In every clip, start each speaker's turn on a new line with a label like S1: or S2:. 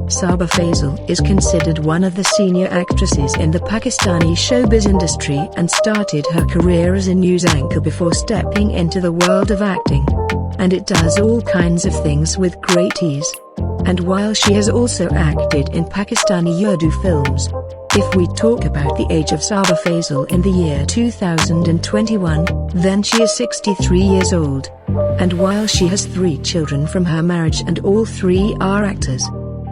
S1: Saba Faisal is considered one of the senior actresses in the Pakistani showbiz industry and started her career as a news anchor before stepping into the world of acting. And it does all kinds of things with great ease. And while she has also acted in Pakistani Urdu films, if we talk about the age of Saba Faisal in the year 2021, then she is 63 years old. And while she has 3 children from her marriage and all 3 are actors.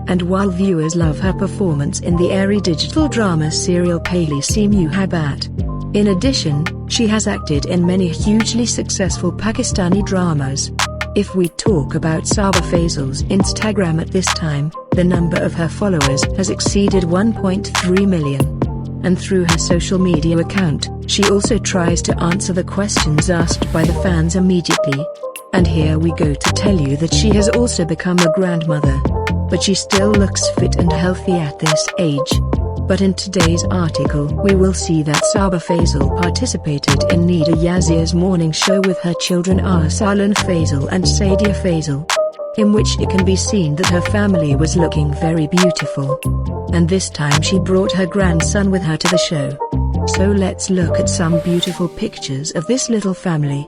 S1: And while viewers love her performance in the airy digital drama serial Pehli Se Muhabbat, in addition, she has acted in many hugely successful Pakistani dramas. If we talk about Saba Faisal's Instagram at this time, the number of her followers has exceeded 1.3 million. And through her social media account, she also tries to answer the questions asked by the fans immediately. And here we go to tell you that she has also become a grandmother. But she still looks fit and healthy at this age. But in today's article we will see that Saba Faisal participated in Nida Yasir's morning show with her children Saleh Faisal and Sadia Faisal, in which it can be seen that her family was looking very beautiful. And this time she brought her grandson with her to the show. So let's look at some beautiful pictures of this little family.